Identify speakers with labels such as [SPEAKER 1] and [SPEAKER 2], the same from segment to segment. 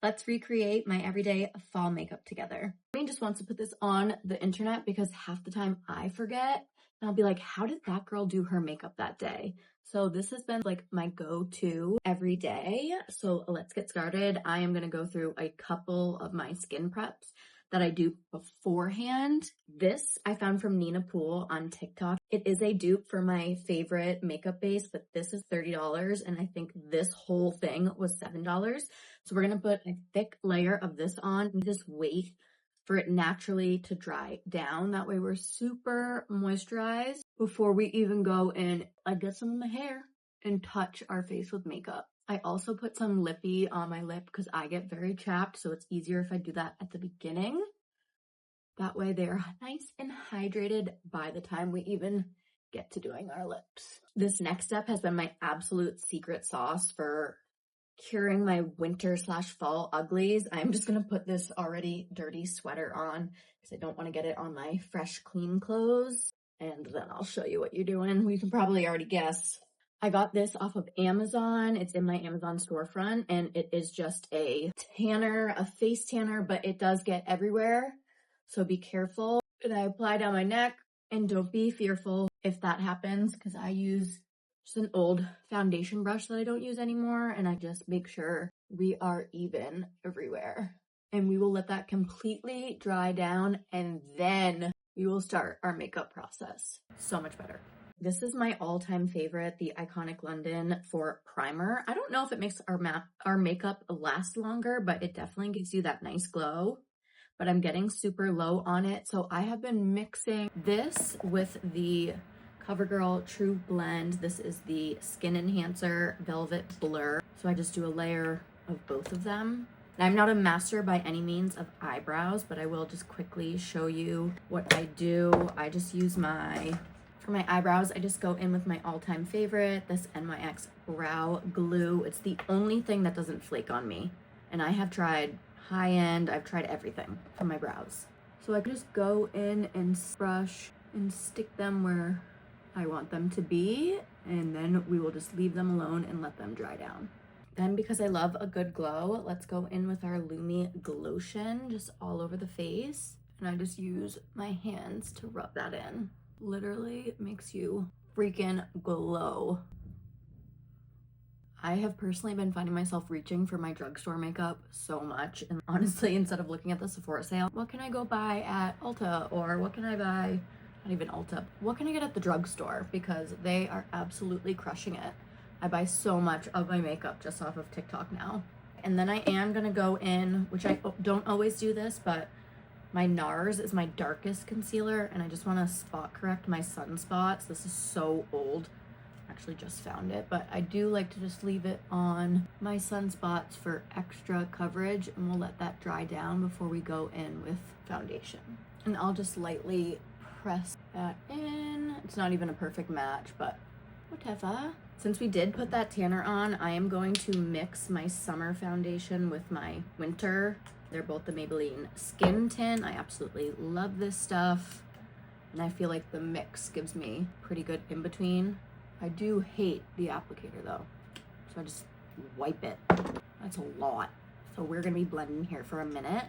[SPEAKER 1] Let's recreate my everyday fall makeup together. Brittany just wants to put this on the internet because half the time I forget and I'll be like, how did that girl do her makeup that day? So this has been like my go-to every day. So let's get started. I am going to go through a couple of my skin preps that I do beforehand. This I found from Nina Poole on TikTok. It is a dupe for my favorite makeup base, but this is $30 and I think this whole thing was $7. So we're gonna put a thick layer of this on and just wait for it naturally to dry down. That way we're super moisturized before we even go in. I get some in the hair and touch our face with makeup. I also put some lippy on my lip because I get very chapped, so it's easier if I do that at the beginning. That way they're nice and hydrated by the time we even get to doing our lips. This next step has been my absolute secret sauce for curing my winter/fall uglies. I'm just gonna put this already dirty sweater on because I don't want to get it on my fresh, clean clothes. And then I'll show you what you're doing. You can probably already guess. I got this off of Amazon. It's in my Amazon storefront and it is just a tanner, a face tanner, but it does get everywhere. So be careful. And I apply down my neck and don't be fearful if that happens because I use just an old foundation brush that I don't use anymore. And I just make sure we are even everywhere. And we will let that completely dry down and then we will start our makeup process. So much better. This is my all-time favorite, the Iconic London for primer. I don't know if it makes our makeup last longer, but it definitely gives you that nice glow. But I'm getting super low on it. So I have been mixing this with the CoverGirl True Blend. This is the Skin Enhancer Velvet Blur. So I just do a layer of both of them. And I'm not a master by any means of eyebrows, but I will just quickly show you what I do. I just use for my eyebrows, I just go in with my all-time favorite, this NYX Brow Glue. It's the only thing that doesn't flake on me. And I have tried high-end, I've tried everything for my brows. So I just go in and brush and stick them where I want them to be. And then we will just leave them alone and let them dry down. Then because I love a good glow, let's go in with our Lumi Glotion just all over the face. And I just use my hands to rub that in. Literally makes you freaking glow. I have personally been finding myself reaching for my drugstore makeup so much. And honestly, instead of looking at the Sephora sale, what can I go buy at Ulta? Or what can I buy, not even Ulta, what can I get at the drugstore? Because they are absolutely crushing it. I buy so much of my makeup just off of TikTok now. And then I am gonna go in, which I don't always do this, but my NARS is my darkest concealer, and I just want to spot correct my sunspots. This is so old. Actually just found it, but I do like to just leave it on my sunspots for extra coverage, and we'll let that dry down before we go in with foundation. And I'll just lightly press that in. It's not even a perfect match, but whatever. Since we did put that tanner on, I am going to mix my summer foundation with my winter. They're both the Maybelline Skin Tint. I absolutely love this stuff. And I feel like the mix gives me pretty good in between. I do hate the applicator though. So I just wipe it. That's a lot. So we're gonna be blending here for a minute.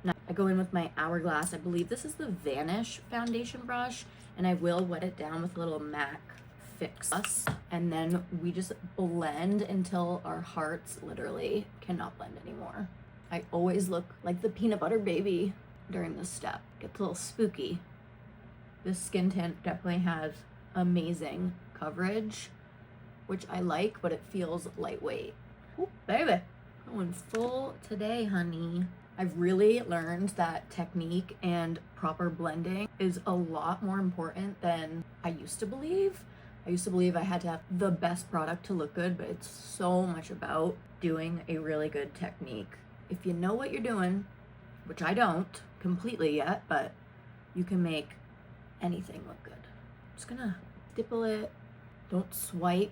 [SPEAKER 1] Now I go in with my Hourglass. I believe this is the Vanish foundation brush. And I will wet it down with a little MAC Fix Plus. And then we just blend until our hearts literally cannot blend anymore. I always look like the peanut butter baby during this step. Gets a little spooky. This skin tint definitely has amazing coverage, which I like, but it feels lightweight. Ooh, baby, going full today, honey. I've really learned that technique and proper blending is a lot more important than I used to believe. I used to believe I had to have the best product to look good, but it's so much about doing a really good technique. If you know what you're doing, which I don't completely yet, but you can make anything look good. Just gonna stipple it, don't swipe,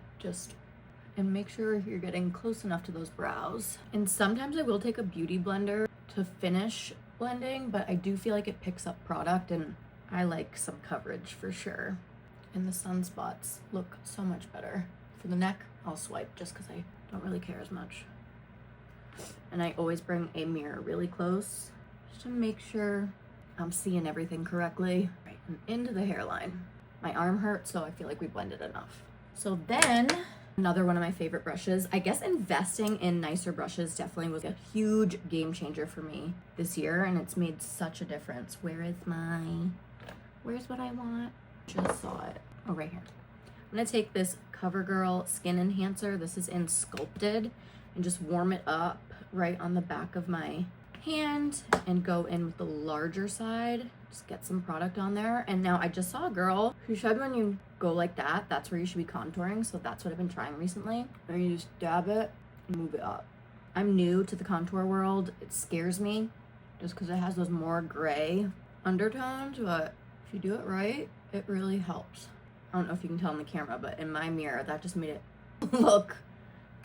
[SPEAKER 1] and make sure you're getting close enough to those brows. And sometimes I will take a beauty blender to finish blending, but I do feel like it picks up product and I like some coverage for sure. And the sunspots look so much better. For the neck, I'll swipe just because I don't really care as much. And I always bring a mirror really close just to make sure I'm seeing everything correctly. Right, and into the hairline. My arm hurts, so I feel like we blended enough. So then, another one of my favorite brushes. I guess investing in nicer brushes definitely was a huge game changer for me this year, and it's made such a difference. Where's what I want? Just saw it. Oh, right here. I'm gonna take this CoverGirl Skin Enhancer. This is in Sculpted, and just warm it up right on the back of my hand and go in with the larger side. Just get some product on there. And now I just saw a girl who said when you go like that, that's where you should be contouring. So that's what I've been trying recently. And you just dab it and move it up. I'm new to the contour world. It scares me just because it has those more gray undertones, but if you do it right, it really helps. I don't know if you can tell in the camera, but in my mirror, that just made it look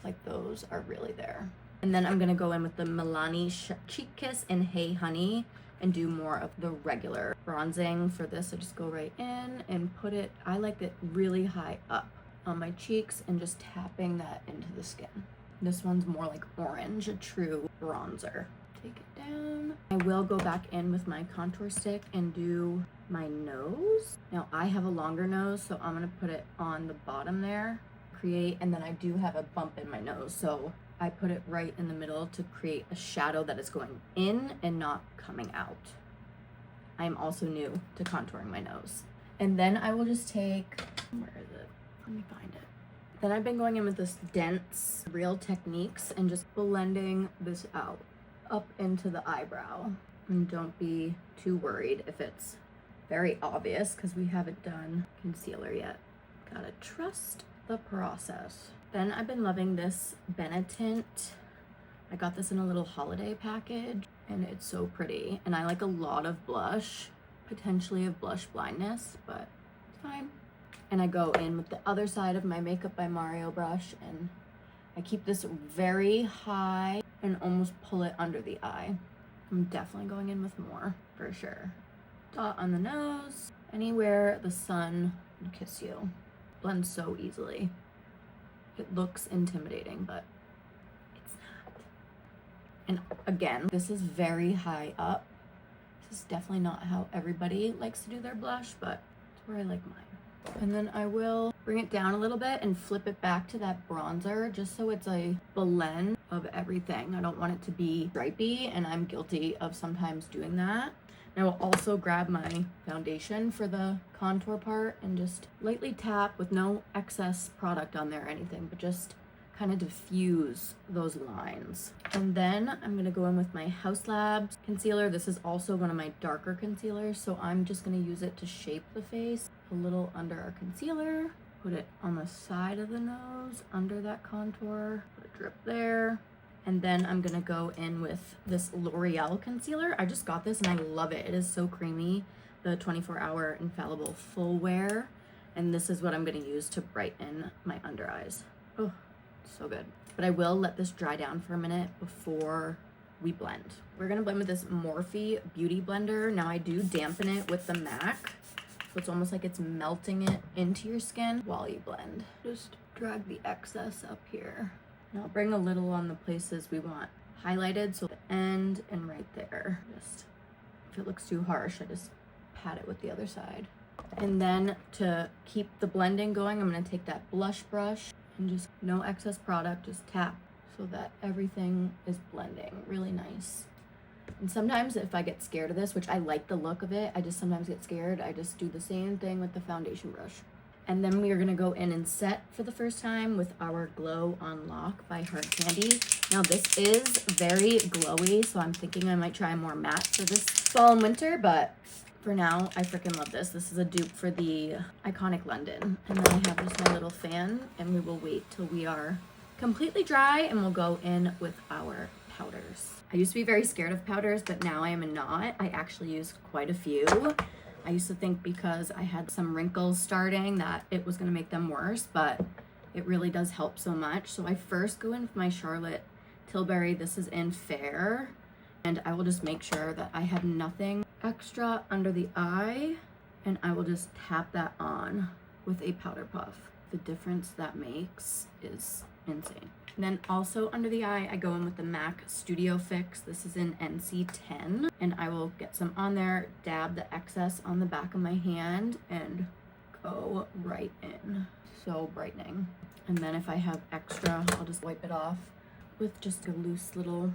[SPEAKER 1] like those are really there. And then I'm gonna go in with the Milani Cheek Kiss in Hey Honey and do more of the regular bronzing for this. I just go right in and put it, I like it really high up on my cheeks and just tapping that into the skin. This one's more like orange, a true bronzer. Take it down. I will go back in with my contour stick and do my nose. Now I have a longer nose, so I'm gonna put it on the bottom there, and then I do have a bump in my nose, so I put it right in the middle to create a shadow that is going in and not coming out. I'm also new to contouring my nose. And then I will just take, where is it? Let me find it. Then I've been going in with this dense Real Techniques and just blending this out up into the eyebrow. And don't be too worried if it's very obvious because we haven't done concealer yet. Gotta trust the process. Then I've been loving this Benetint. I got this in a little holiday package and it's so pretty. And I like a lot of blush, potentially of blush blindness, but it's fine. And I go in with the other side of my Makeup by Mario brush and I keep this very high and almost pull it under the eye. I'm definitely going in with more for sure. Dot on the nose, anywhere the sun would kiss you. Blends so easily. It looks intimidating, but it's not. And again, this is very high up. This is definitely not how everybody likes to do their blush, but it's where I like mine. And then I will bring it down a little bit and flip it back to that bronzer just so it's a blend of everything. I don't want it to be stripy, and I'm guilty of sometimes doing that. And I will also grab my foundation for the contour part and just lightly tap with no excess product on there or anything, but just kind of diffuse those lines. And then I'm gonna go in with my Haus Labs concealer. This is also one of my darker concealers, so I'm just gonna use it to shape the face a little under our concealer. Put it on the side of the nose, under that contour, put a drip there. And then I'm gonna go in with this L'Oreal concealer. I just got this and I love it. It is so creamy, the 24-hour Infallible Full Wear. And this is what I'm gonna use to brighten my under eyes. Oh, so good. But I will let this dry down for a minute before we blend. We're gonna blend with this Morphe Beauty Blender. Now I do dampen it with the MAC, so it's almost like it's melting it into your skin while you blend. Just drag the excess up here. And I'll bring a little on the places we want highlighted, so the end and right there. Just, if it looks too harsh, I just pat it with the other side. And then to keep the blending going, I'm gonna take that blush brush and just no excess product, just tap so that everything is blending really nice. And sometimes if I get scared of this, which I like the look of it, I just sometimes get scared, I just do the same thing with the foundation brush. And then we are gonna go in and set for the first time with our Glow on Lock by Hard Candy. Now this is very glowy, so I'm thinking I might try more matte for this fall and winter, but for now, I freaking love this. This is a dupe for the Iconic London. And then I have just my little fan, and we will wait till we are completely dry, and we'll go in with our powders. I used to be very scared of powders, but now I am not. I actually use quite a few. I used to think because I had some wrinkles starting that it was gonna make them worse, but it really does help so much. So I first go in with my Charlotte Tilbury. This is in Fair, and I will just make sure that I have nothing extra under the eye, and I will just tap that on with a powder puff. The difference that makes is insane. And then also under the eye, I go in with the MAC Studio Fix. This is in NC10. And I will get some on there, dab the excess on the back of my hand, and go right in. So brightening. And then if I have extra, I'll just wipe it off with just a loose little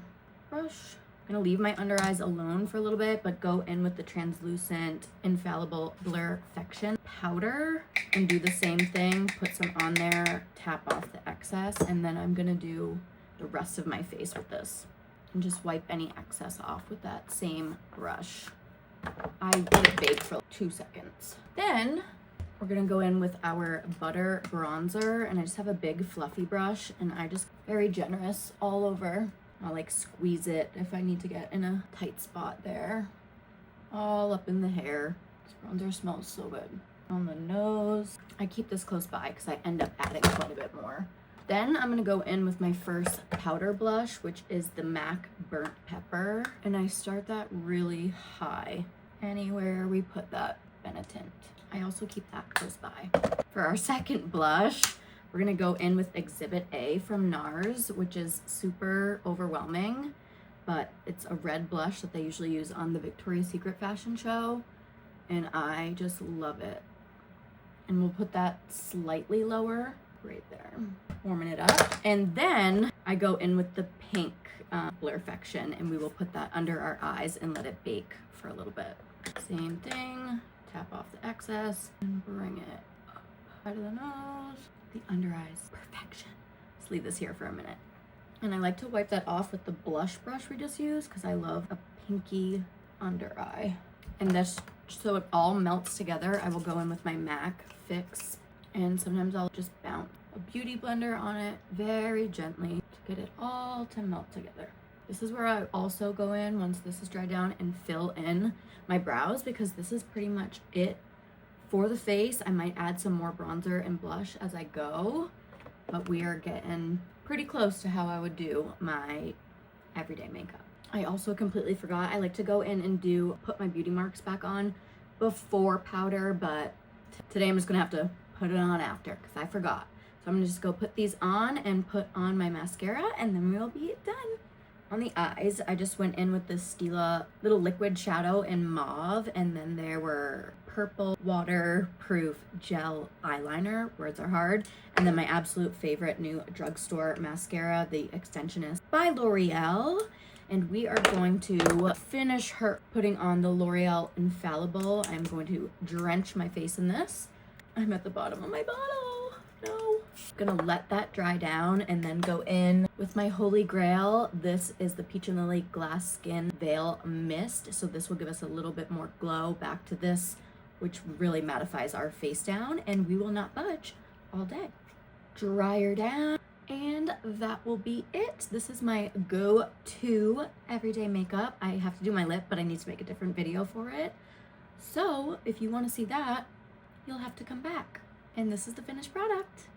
[SPEAKER 1] brush. I'm gonna leave my under eyes alone for a little bit, but go in with the translucent Infallible Blurfection powder and do the same thing. Put some on there, tap off the excess, and then I'm gonna do the rest of my face with this and just wipe any excess off with that same brush. I let it bake for 2 seconds. Then we're gonna go in with our Butter Bronzer, and I just have a big fluffy brush, and I just very generous all over. I'll like squeeze it if I need to get in a tight spot there. All up in the hair. This bronzer smells so good. On the nose. I keep this close by because I end up adding quite a bit more. Then I'm gonna go in with my first powder blush, which is the MAC Burnt Pepper. And I start that really high. Anywhere we put that Benetint. I also keep that close by. For our second blush, we're gonna go in with Exhibit A from NARS, which is super overwhelming, but it's a red blush that they usually use on the Victoria's Secret fashion show, and I just love it. And we'll put that slightly lower, right there, warming it up. And then I go in with the pink Blurfection, and we will put that under our eyes and let it bake for a little bit. Same thing, tap off the excess and bring it up out of the nose. The under eyes, perfection. Let's leave this here for a minute. And I like to wipe that off with the blush brush we just used because I love a pinky under eye. And this, so it all melts together, I will go in with my MAC Fix, and sometimes I'll just bounce a beauty blender on it very gently to get it all to melt together. This is where I also go in once this is dried down and fill in my brows, because this is pretty much it. For the face, I might add some more bronzer and blush as I go, but we are getting pretty close to how I would do my everyday makeup. I also completely forgot, I like to go in and put my beauty marks back on before powder, but today I'm just gonna have to put it on after because I forgot. So I'm gonna just go put these on and put on my mascara, and then we'll be done. On the eyes, I just went in with this Stila little liquid shadow in mauve, and then there were purple waterproof gel eyeliner, words are hard, and then my absolute favorite new drugstore mascara, the Extensionist by L'Oreal. And we are going to finish her putting on the L'Oreal Infallible. I'm going to drench my face in this. I'm at the bottom of my bottle. No. Gonna let that dry down and then go in with my holy grail. This is the Peach and Lily Glass Skin Veil Mist. So this will give us a little bit more glow. Back to this, which really mattifies our face down, and we will not budge all day. Dry her down, and that will be it. This is my go-to everyday makeup. I have to do my lip, but I need to make a different video for it. So if you want to see that, you'll have to come back. And this is the finished product.